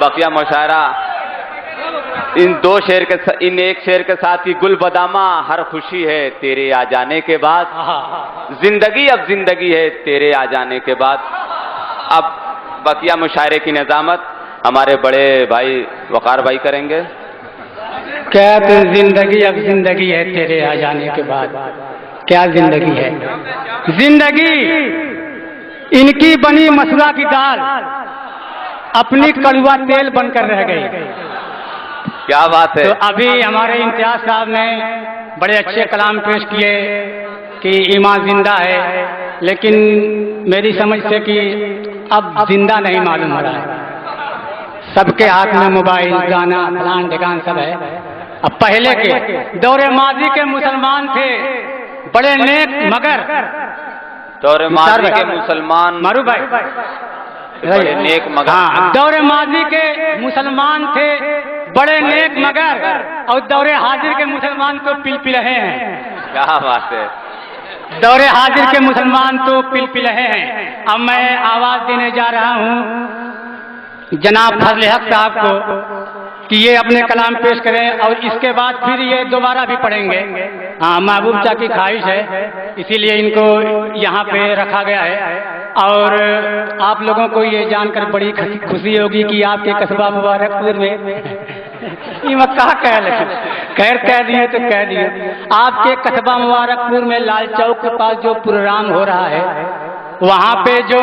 बकिया मुशायरा इन एक शेर के साथ ही गुल बदामा हर खुशी है तेरे आ जाने के बाद, जिंदगी अब जिंदगी है तेरे आ जाने के बाद। अब बकिया मुशायरे की निजामत हमारे बड़े भाई वकार भाई करेंगे। क्या तो जिंदगी अब जिंदगी है तेरे आ जाने के बाद, क्या जिंदगी है। जिंदगी इनकी बनी मसुरा की दाल अपनी कड़वा तेल बनकर रह गई। क्या बात है। तो अभी हमारे इम्तियाज साहब ने बड़े अच्छे कलाम पेश किए कि ईमान जिंदा है, लेकिन मेरी समझ से कि अब जिंदा नहीं मालूम हो रहा है। सबके हाथ में मोबाइल, गाना, फलान ढिकान सब है। अब पहले के दौरे माजी के मुसलमान थे बड़े नेक, मगर दौरे माजी के मुसलमान मारू भाई बड़े नेक मगर। हाँ, दौरे माजी के मुसलमान थे बड़े नेक मगर, और दौरे हाजिर के मुसलमान तो पिल रहे हैं। क्या बात है। दौरे हाजिर के मुसलमान तो पिल रहे हैं। अब मैं आवाज देने जा रहा हूँ जनाब फजल हक साहब को कि ये अपने कलाम पेश करें, और इसके बाद फिर ये दोबारा भी पढ़ेंगे। हाँ, महबूब शाह की ख्वाहिश है, इसीलिए इनको यहाँ पे रखा गया है। और आप लोगों को ये जानकर बड़ी खुशी होगी कि आपके कस्बा मुबारकपुर में कहा कह लेकिन खैर कह दिए तो कह दिए, आपके कस्बा मुबारकपुर में लाल चौक के पास जो प्रोग्राम हो रहा है, वहाँ पे जो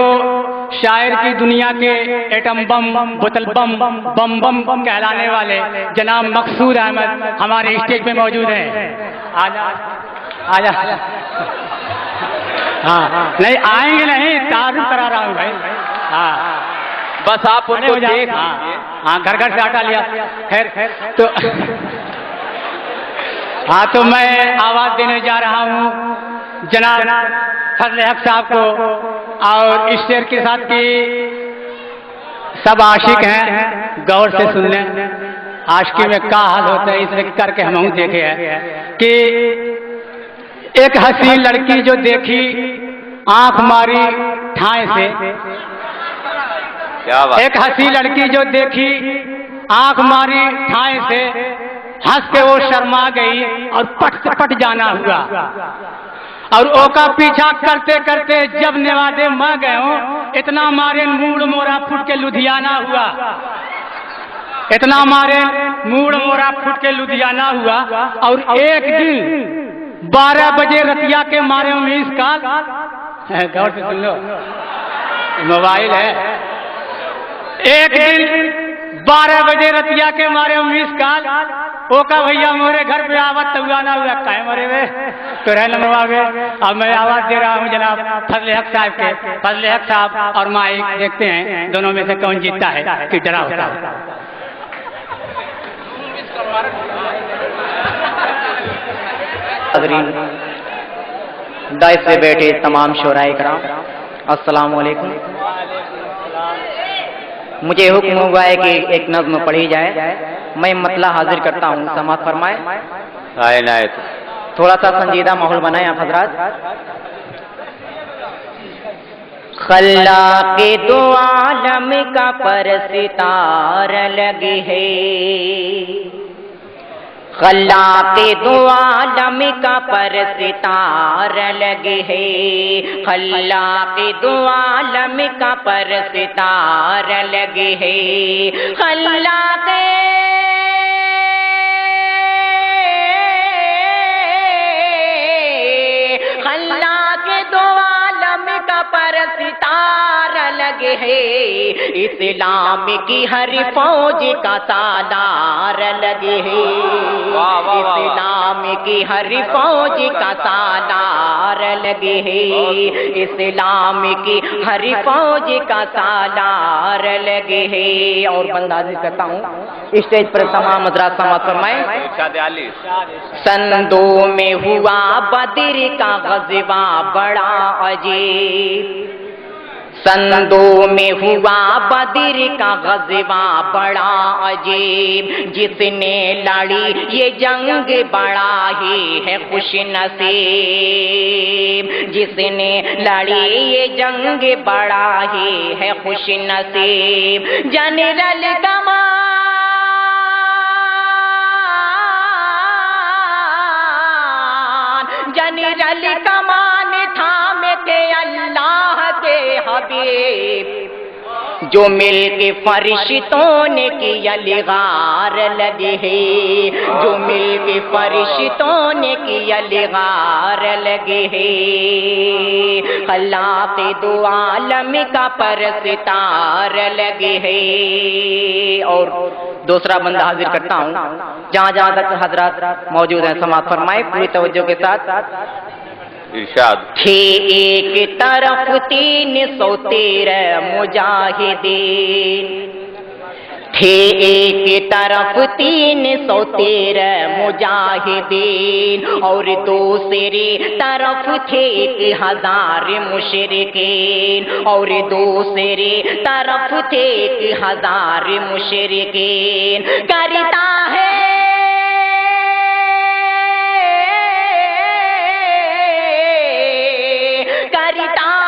शायर की दुनिया के एटम बम, बोतल बम, बम बम बम कहलाने वाले जनाब मकसूद अहमद हमारे स्टेज पे मौजूद हैं। आजा आजा। हाँ, नहीं आएंगे नहीं, तारुफ करा रहा हूँ भाई। हाँ, बस आप उनको देख। हाँ, घर घर से हटा लिया। खैर तो हाँ, तो मैं आवाज देने जा रहा हूँ जनाब फजल हक साहब को। और इस शेर के साथ की सब आशिक हैं, गौर से सुन लें। आशिकी में क्या हाल होता है इसे करके हम देखे हैं कि एक हसीन लड़की जो देखी आंख मारी ठाए से। क्या बात। एक हसीन लड़की जो देखी आंख मारी ठाए से, हंस के वो शर्मा गई और पट जाना हुआ। और ओका पीछा करते करते जब नेवादे मर गए हो, इतना मारे मूड मोरा फुट के लुधियाना हुआ। इतना मारे मूड मोरा फुट के लुधियाना हुआ। और एक दिन 12 बजे रतिया के मारे मिस कॉल, गौर से सुन लो, मोबाइल है। एक दिन 12 बजे रतिया के मारे मिस कॉल, ओका भैया मोरे घर पे आवाज तगुआना हुआ। काहे मरे वे तो रह नमवा गए। अब मैं आवाज दे रहा हूँ जनाब फजल हक साहब के। फजल हक साहब और माइक, देखते हैं दोनों में से कौन जीतता है कि डरा होता है। दाइस से बैठे तमाम शोराए कराम, अस्सलाम वालेकुम। मुझे हुक्म हुआ है कि एक नज़्म पढ़ी जाए, मैं मतला हाजिर करता हूँ, समाअत फरमाए। थोड़ा सा संजीदा माहौल बनाए आप हजरात। खल्ला के दो आलम का पर सितार लगे है, खल्ला के दो आलम का पर सितार लगे है, खल्ला के दो आलम का पर सितार लगे है, खल्ला के दो आलम का पर सितार लगे है, इस्लाम की हर फौज का सालार लगे है, इस्लाम की हर फौज का सालार लगे है, इस्लाम की हर फौज का सालार लगे है। और बंदाजी करता हूँ, स्टेज पर तमाम हज़रात समाअत फरमाए। सन 2 में हुआ बदर का ग़ज़वा बड़ा अजीब, سندو میں ہوا بدر کا غزوہ بڑا عجیب، جس نے لڑی یہ جنگ بڑا ہی ہے خوش نصیب، جس نے لڑی یہ جنگ بڑا ہی ہے خوش نصیب۔ جنرل کمان تھامے تھے اللہ کے حبیب، جو مل کے فرشتوں نے کیا لغار لگے ہے، جو مل کے فرشتوں نے کیا لغار لگے ہے، خلاق دو عالم کا پرستار لگے ہے۔ اور دوسرا بندہ حاضر کرتا ہوں، جہاں جہاں تک حضرات موجود ہیں سماعت فرمائے پوری توجہ کے ساتھ۔ ارشاد۔ تھے ایک طرف 313 مجاہدین، تھے ایک طرف 313 مجاہدین، اور دوسری طرف تھے 1000 مشرکین، اور دوسری طرف تھے 1000 مشرکین۔ کرتا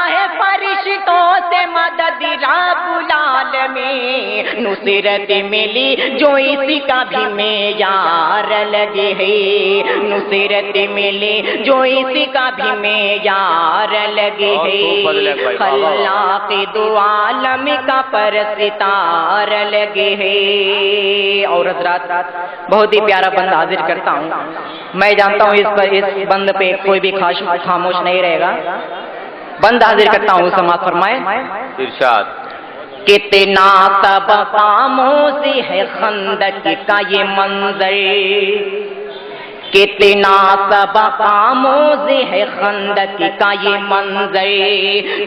ہے فرشتوں سے مدد رب العالمین، نصرت ملی جو اسی کا بھی معیار لگے ہے، نصرت ملی جو اسی کا بھی معیار لگے ہے، خلاق دو عالم کا پرستار لگے ہے۔ اور حضرات بہت ہی پیارا بند حاضر کرتا ہوں، میں جانتا ہوں اس بند پہ کوئی بھی خاموش نہیں رہے گا، بند حاضر کرتا ہوں سماعت فرمائے۔ ارشاد۔ کتنا سبق آموز ہے خندق کا یہ منظر، کتنا سبق آموز ہے خندق کا یہ منظر،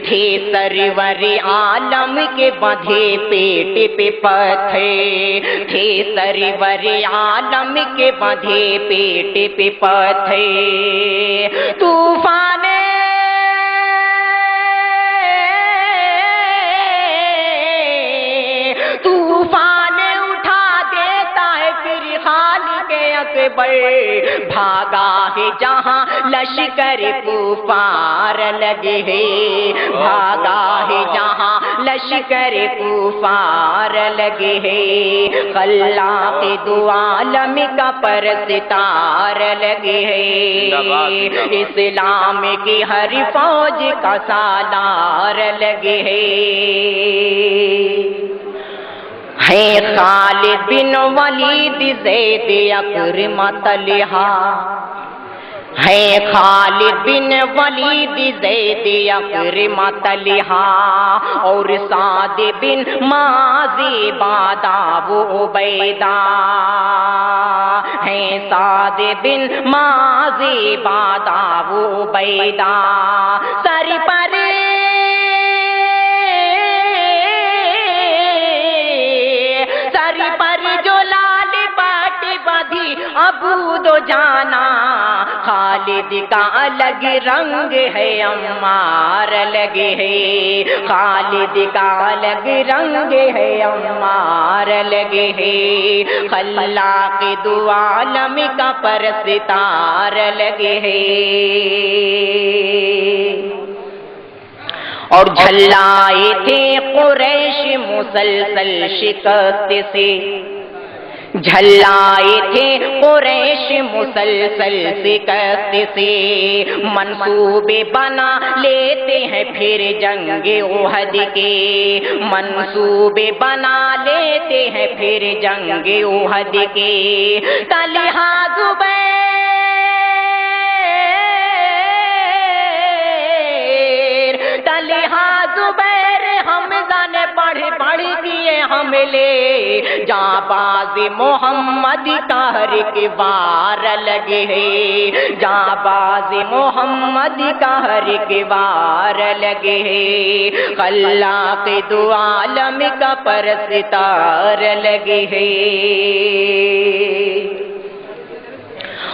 تھے سرور عالم کے بندھے پیٹ پہ پتھر، تھے سرور عالم کے بندھے پیٹ پہ پتھر، طوفان اٹھا دیتا ہے پھر خالق اکبر، بھاگا ہے جہاں لشکر کفار لگے ہے، بھاگا ہے جہاں لشکر کفار لگے ہے، خلاق دو عالم کا پرستار لگے ہے، اسلام کی ہر فوج کا سالار لگے ہے۔ ہے خالد بن ولید زید اکرمہ طلحہ، ہے خالد بن ولید زید اکرمہ طلحہ، اور سعد بن معاذ بعد ابو عبیدہ، ہے سعد بن معاذ بعد ابو عبیدہ، سر پر جو لال باٹی بدھی ابو دو جانا، خالد کا الگ رنگ ہے عمار لگے ہے، خالد کا الگ رنگ ہے عمار لگے ہے، خلاق دو عالم کا پرستار لگے ہے۔ اور جھلائے تھے قریش مسلسل شکست سے، جھلائے تھے قریش مسلسل شکست سے، منصوبے بنا لیتے ہیں پھر جنگ احد کے، منصوبے بنا لیتے ہیں پھر جنگ احد کے، طلحہ زبیر حمزہ نے بڑھ کیے حملے، جانباز محمد طاہر کے وار لگے ہیں، جانباز محمد طاہر کے وار لگے ہیں، خلاق دو عالم کا پرستار لگے ہیں۔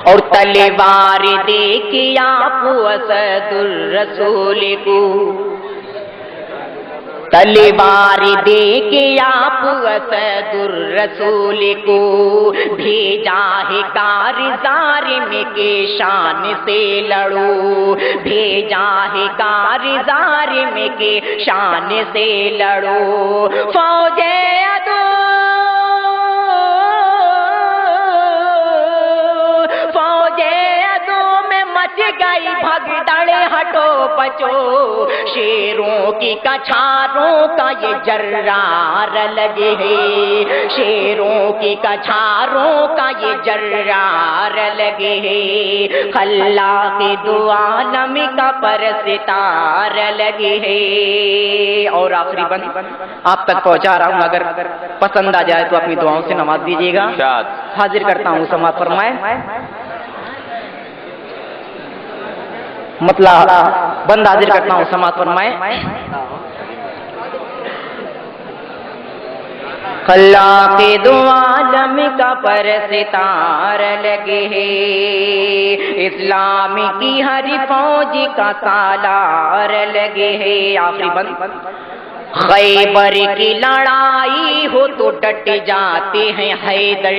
اور تلوار دیکھی آپ اسد الرسول کو، तलवार दे के आप असदुर रसूल को भेजा है कारज़ार में के शान से लड़ो, भेजा है कारज़ार में के शान से लड़ो। फौजे अदो मच गई भगदड़, हटो बचो, शेरों की कछारों का ये जर्रार लगे है, शेरों की कछारों का ये जर्रार लगे है, अल्लाह के दो आलम का परसितार लगे है। और आखिरी बंद आप तक पहुंचा रहा हूं, अगर पसंद आ जाए तो अपनी दुआओं से नवाज दीजिएगा। हाजिर करता हूं, समाअत फरमाए। मतलब बंद हाजिर करता हूँ, समाअत फरमाए। अल्लाह के दो आलम का परसितार लगे है, इस्लाम की हर फौज का सालार लगे है। आखिरी बंद। खैबर की लड़ाई हो तो डट जाते हैं हैदर,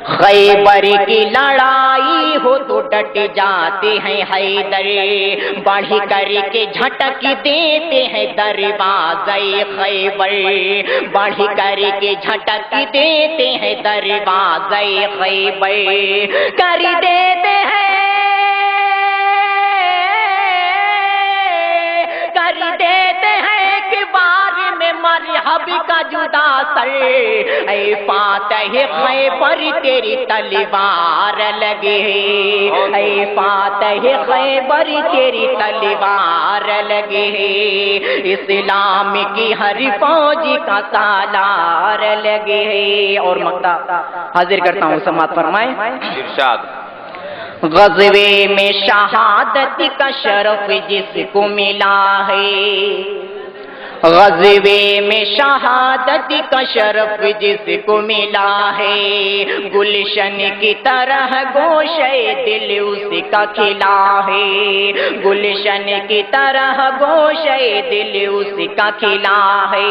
खैबर की लड़ाई हो तो डट जाते हैं हैदर, बढ़ कर के झटक देते हैं दरवाज़े खैबर, बढ़ कर के झटक देते हैं दरवाज़े खैबर, कर देते हैं कि बार में मरहब का जुदा सर, ऐ फातह खैबर तेरी तलवार लगे, ऐ फातह खैबर तेरी तलवार लगे, इस्लाम की हर फौज का सालार लगे। और मक्ता हाजिर करता हूँ, समाअत फरमाए। इरशाद। ग़ज़वे में शहादत का शरफ जिसको मिला है, ग़ज़वे में शहादत का शरफ जिसको मिला है, गुलशन की तरह गोशे दिल उसका खिला है, गुलशन की तरह गोशे दिल उसका खिला है।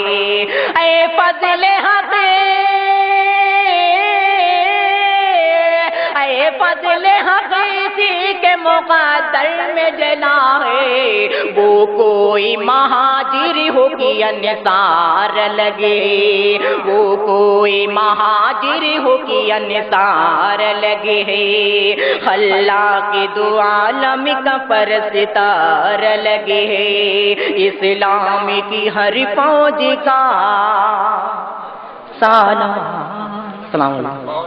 ऐ फज़ले हक़े, ऐ फज़ले हक़ीक़ी के मुक़द्दर में जला है, वो कोई महाजिर हो कि अन्सार लगे, वो कोई महाजिर हो कि अन्सार लगे है, अल्लाह के दो आलम का परसितार लगे है, इस्लाम की हर फौज का सालार। अस्सलाम वालेकुम।